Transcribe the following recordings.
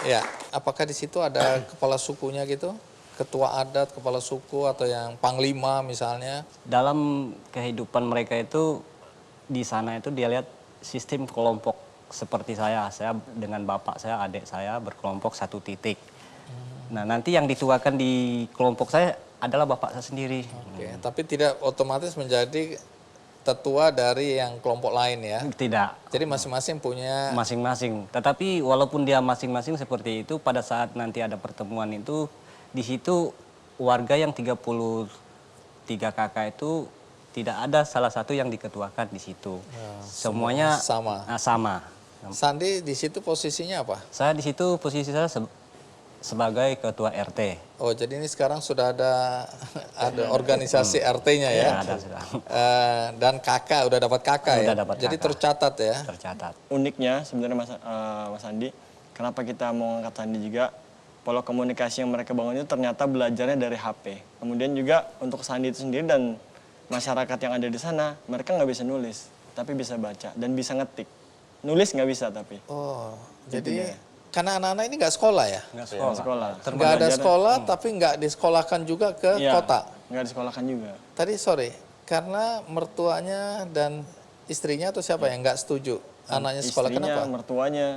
Ya, apakah di situ ada kepala sukunya gitu? Ketua adat, kepala suku atau yang panglima misalnya? Dalam kehidupan mereka itu di sana itu dia lihat sistem kelompok seperti saya dengan bapak saya, adik saya berkelompok satu titik. Nah, nanti yang dituakan di kelompok saya adalah bapak saya sendiri. Oke, tapi tidak otomatis menjadi tetua dari yang kelompok lain ya? Tidak, Jadi masing-masing punya... masing-masing. Tetapi walaupun dia masing-masing seperti itu, pada saat nanti ada pertemuan itu, di situ warga yang 33 kakak itu tidak ada salah satu yang diketuakan di situ. Semuanya sama. sama. Sandi di situ posisinya apa? Saya di situ posisi saya sebagai ketua RT. Oh, jadi ini sekarang sudah ada organisasi RT-nya ya? Ya, ada sudah. Dan kakak, udah dapat kakak ya? Udah dapat Jadi kakak. tercatat ya? Tercatat. Uniknya sebenarnya Mas Andi, kenapa kita mau angkat Sandi juga, pola komunikasi yang mereka bangun itu ternyata belajarnya dari HP. Kemudian juga untuk Sandi itu sendiri dan masyarakat yang ada di sana, mereka nggak bisa nulis, tapi bisa baca dan bisa ngetik. Nulis nggak bisa tapi. Oh, jadi karena anak-anak ini nggak sekolah ya? Nggak Ya, sekolah. Nggak ada sekolah, tapi nggak disekolahkan juga ke Iya, kota. nggak disekolahkan juga. Tadi sorry, karena mertuanya dan istrinya atau siapa yang nggak setuju anaknya sekolah? Istrinya, Kenapa? mertuanya.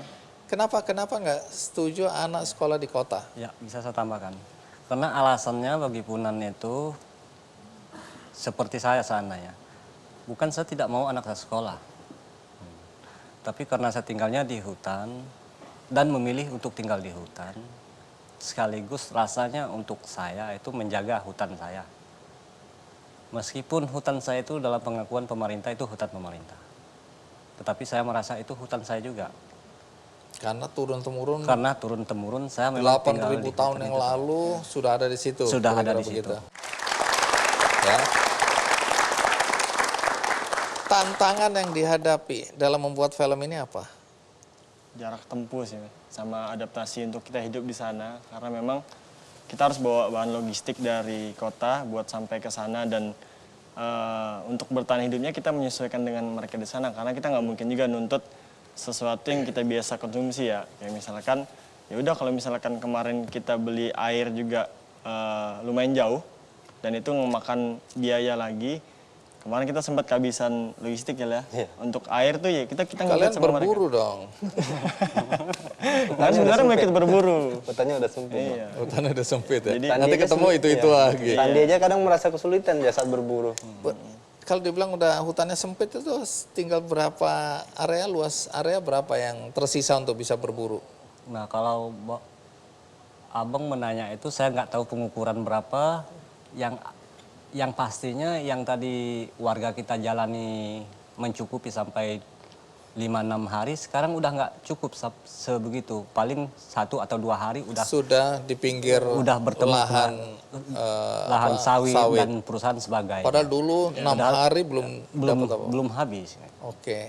Kenapa nggak setuju anak sekolah di kota? Ya, bisa saya tambahkan. Karena alasannya bagi Punan itu seperti saya seandainya. Bukan saya tidak mau anak saya sekolah. Tapi karena saya tinggalnya di hutan dan memilih untuk tinggal di hutan, sekaligus rasanya untuk saya itu menjaga hutan saya. Meskipun hutan saya itu dalam pengakuan pemerintah itu hutan pemerintah. Tetapi saya merasa itu hutan saya juga. Karena turun-temurun Karena turun-temurun saya memang tinggal di 8.000 tahun hutan yang itu. lalu sudah ada di situ. Sudah ada kira-kira di situ. Ya. Tantangan yang dihadapi dalam membuat film ini apa? Jarak tempuh sih, sama adaptasi untuk kita hidup di sana. Karena memang kita harus bawa bahan logistik dari kota buat sampai ke sana dan untuk bertahan hidupnya kita menyesuaikan dengan mereka di sana. Karena kita nggak mungkin juga nuntut sesuatu yang kita biasa konsumsi ya. Kayak misalkan, ya udah kalau misalkan kemarin kita beli air juga lumayan jauh dan itu memakan biaya lagi. Kemarin kita sempat kehabisan logistik ya. Untuk air tuh ya kita nggak Kalian lihat sama mereka. berburu dong. Nah, sebenarnya mereka itu berburu. Hutannya udah sempit. Iya. Hutannya udah sempit ya. Jadi- Nanti ketemu itu lagi. Sandi aja kadang merasa kesulitan ya saat berburu. Kalau dibilang udah hutannya sempit itu tinggal berapa area, luas area berapa yang tersisa untuk bisa berburu? Nah, kalau abang menanya itu saya nggak tahu pengukuran berapa. Yang pastinya yang tadi warga kita jalani mencukupi sampai 5-6 hari, sekarang udah nggak cukup sebegitu. Paling 1 atau 2 hari udah Sudah di pinggir udah bertemu lahan sawit dan perusahaan sebagainya. Padahal dulu 6 hari belum dapat apa? belum habis. Oke,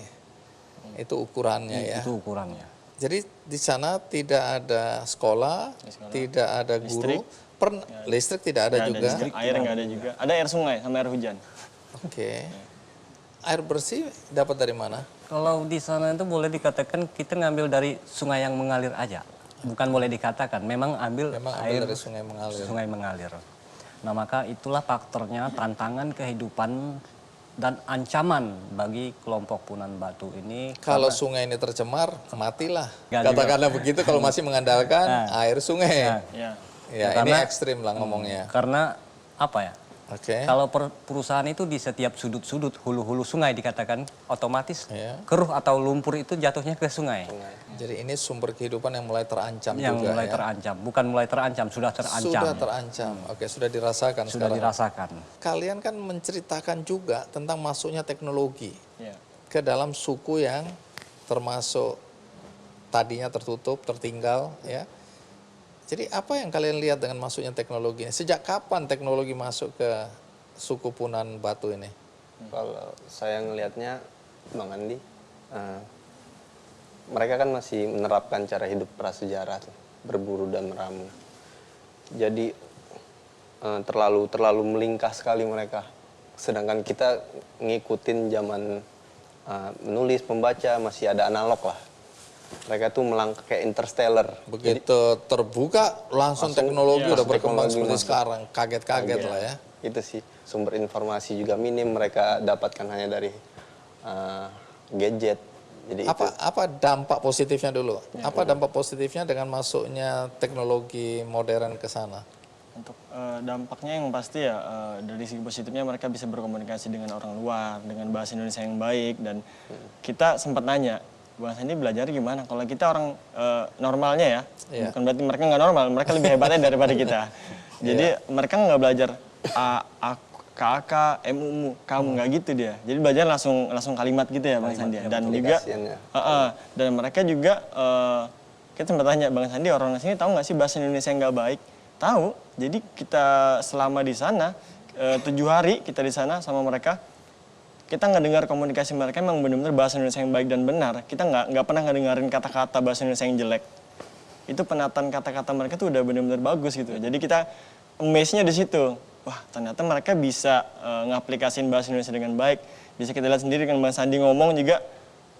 itu ukurannya ya. Itu ukurannya. Jadi di sana tidak ada sekolah, tidak ada guru, listrik tidak ada Nggak juga. listrik, air nggak ada juga. Ada air sungai sama air hujan. Oke, air bersih dapat dari mana? Kalau di sana itu boleh dikatakan kita ngambil dari sungai yang mengalir aja. Bukan boleh dikatakan, memang ambil air dari sungai mengalir. sungai mengalir. Nah, maka itulah faktornya tantangan kehidupan dan ancaman bagi kelompok Punan Batu ini. Kalau sungai ini tercemar, matilah. Nggak Katakanlah begitu kalau masih mengandalkan air sungai. Ya. Ya, ini ekstrim lah ngomongnya. Karena apa ya? Oke. Kalau perusahaan itu di setiap sudut-sudut hulu-hulu sungai dikatakan otomatis Ya. keruh atau lumpur itu jatuhnya ke sungai. Jadi ini sumber kehidupan yang mulai terancam Yang juga mulai ya. terancam, bukan mulai terancam, sudah terancam. Sudah terancam. Oke, sudah dirasakan Sudah sekarang. dirasakan. Kalian kan menceritakan juga tentang masuknya teknologi Ya. ke dalam suku yang termasuk tadinya tertutup, tertinggal ya. Jadi apa yang kalian lihat dengan masuknya teknologi ini? Sejak kapan teknologi masuk ke suku Punan Batu ini? Kalau saya ngelihatnya Bang Andi, mereka kan masih menerapkan cara hidup prasejarah tuh, berburu dan meramu. Jadi terlalu melingkah sekali mereka. Sedangkan kita ngikutin zaman menulis, membaca, masih ada analog lah. Mereka tuh melangkah kayak interstellar. Begitu terbuka langsung teknologi udah berkembang teknologi seperti masuk. sekarang. Kaget-kaget lah ya. Itu sih, sumber informasi juga minim, mereka dapatkan hanya dari gadget. Jadi Apa dampak positifnya dulu? Apa dampak positifnya dengan masuknya teknologi modern ke sana? Untuk dampaknya yang pasti ya dari segi positifnya mereka bisa berkomunikasi dengan orang luar dengan bahasa Indonesia yang baik, dan kita sempat nanya, Bang Sandi belajar gimana? Kalau kita orang normalnya ya, bukan berarti mereka nggak normal, mereka lebih hebatnya daripada kita. Jadi mereka nggak belajar kakak, mu, kamu, nggak gitu dia. Jadi belajar langsung kalimat gitu ya Bang Sandi. Dan juga dan mereka juga kita sempat tanya, Bang Sandi orang sini tahu nggak sih bahasa Indonesia yang nggak baik? Tahu. Jadi kita selama di sana 7 hari kita di sana sama mereka, kita nggak dengar komunikasi mereka memang benar-benar bahasa Indonesia yang baik dan benar. Kita nggak pernah ngedengerin kata-kata bahasa Indonesia yang jelek. Itu penataan kata-kata mereka tuh udah benar-benar bagus gitu. Jadi kita amaze-nya di situ. Wah, ternyata mereka bisa ngaplikasiin bahasa Indonesia dengan baik. Bisa kita lihat sendiri kan Bang Sandi ngomong juga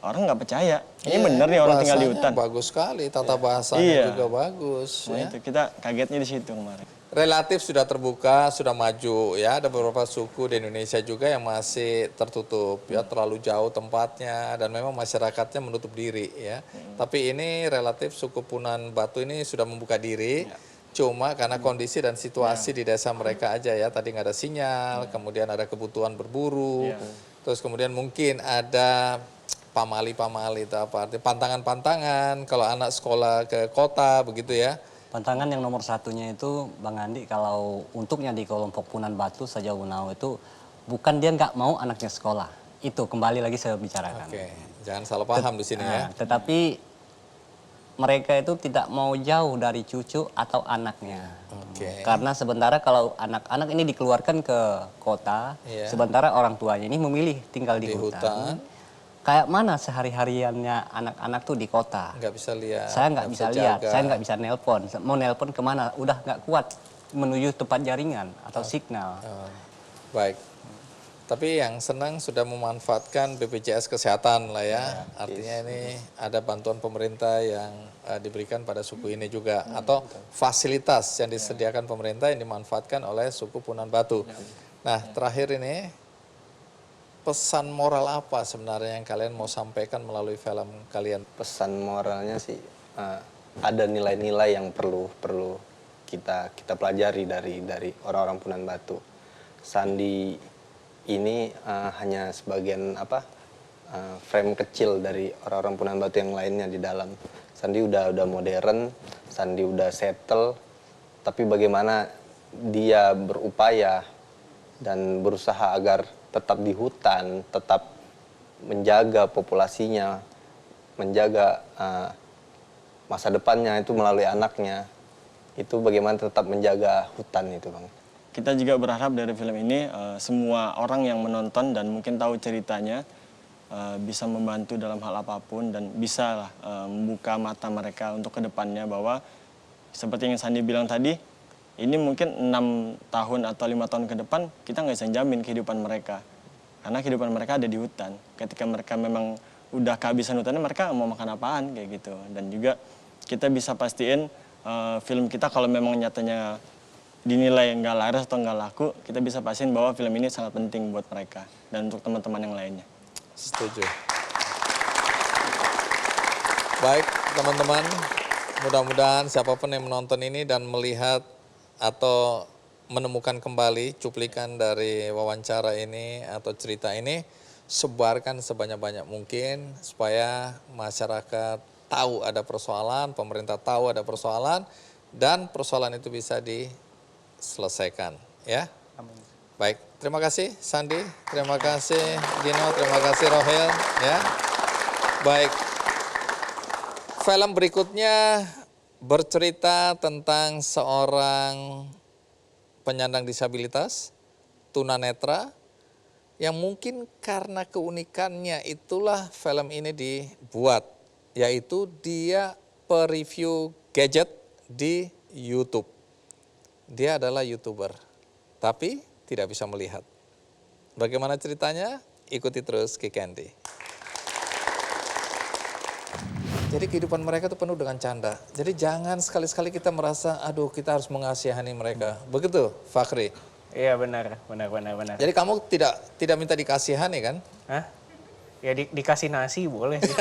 orang nggak percaya. Ini bener nih orang tinggal di hutan. Bagus sekali, tata bahasanya juga bagus. Nah, itu kita kagetnya di situ kemarin. Relatif sudah terbuka, sudah maju ya. Ada beberapa suku di Indonesia juga yang masih tertutup ya, terlalu jauh tempatnya dan memang masyarakatnya menutup diri ya. Tapi ini relatif suku Punan Batu ini sudah membuka diri. Cuma karena kondisi dan situasi di desa mereka aja ya, tadi nggak ada sinyal, kemudian ada kebutuhan berburu, terus kemudian mungkin ada pamali-pamali itu apa artinya pantangan-pantangan kalau anak sekolah ke kota begitu ya. Pantangan yang nomor satunya itu Bang Andi, kalau untuknya di kelompok Punan Batu Sajau Unau itu bukan dia nggak mau anaknya sekolah. Itu kembali lagi saya bicarakan. Oke, jangan salah paham di sini ya. Tetapi mereka itu tidak mau jauh dari cucu atau anaknya. Karena sementara kalau anak-anak ini dikeluarkan ke kota, sementara orang tuanya ini memilih tinggal di hutan. Kayak mana sehari-hariannya anak-anak tuh di kota? Nggak bisa lihat. Saya nggak bisa lihat, saya nggak bisa nelpon. Mau nelpon kemana? Udah nggak kuat menuju tempat jaringan atau signal. Baik. Tapi yang senang sudah memanfaatkan BPJS Kesehatan lah ya. Artinya ini ada bantuan pemerintah yang diberikan pada suku ini juga. Atau fasilitas yang disediakan pemerintah yang dimanfaatkan oleh suku Punan Batu. Nah terakhir ini, pesan moral apa sebenarnya yang kalian mau sampaikan melalui film kalian? Pesan moralnya sih ada nilai-nilai yang perlu kita pelajari dari orang-orang Punan Batu. Sandi ini hanya sebagian frame kecil dari orang-orang Punan Batu yang lainnya di dalam. Sandi udah modern, Sandi udah settle, tapi bagaimana dia berupaya dan berusaha agar tetap di hutan, tetap menjaga populasinya, menjaga masa depannya itu melalui anaknya. Itu bagaimana tetap menjaga hutan itu, Bang. Kita juga berharap dari film ini semua orang yang menonton dan mungkin tahu ceritanya bisa membantu dalam hal apapun dan bisa membuka mata mereka untuk kedepannya, bahwa seperti yang Sandi bilang tadi, ini mungkin 6 tahun atau 5 tahun ke depan kita nggak bisa jamin kehidupan mereka. Karena kehidupan mereka ada di hutan. Ketika mereka memang udah kehabisan hutannya, mereka mau makan apaan kayak gitu. Dan juga kita bisa pastiin film kita kalau memang nyatanya dinilai nggak laris atau nggak laku, kita bisa pastiin bahwa film ini sangat penting buat mereka dan untuk teman-teman yang lainnya. Setuju. Baik teman-teman, mudah-mudahan siapapun yang menonton ini dan melihat atau menemukan kembali cuplikan dari wawancara ini atau cerita ini, sebarkan sebanyak-banyak mungkin supaya masyarakat tahu ada persoalan, pemerintah tahu ada persoalan, dan persoalan itu bisa diselesaikan, ya. Amin. Baik, terima kasih Sandi, terima kasih Gino, terima kasih Rohel, ya. Baik, film berikutnya bercerita tentang seorang penyandang disabilitas, tunanetra, yang mungkin karena keunikannya itulah film ini dibuat, yaitu dia pereview gadget di YouTube. Dia adalah YouTuber, tapi tidak bisa melihat. Bagaimana ceritanya? Ikuti terus Ki Candy. Jadi kehidupan mereka itu penuh dengan canda. Jadi jangan sekali-sekali kita merasa, aduh kita harus mengasihani mereka. Begitu, Fakhri? Iya benar. Jadi kamu tidak minta dikasihani kan? Hah? Ya dikasih nasi boleh sih.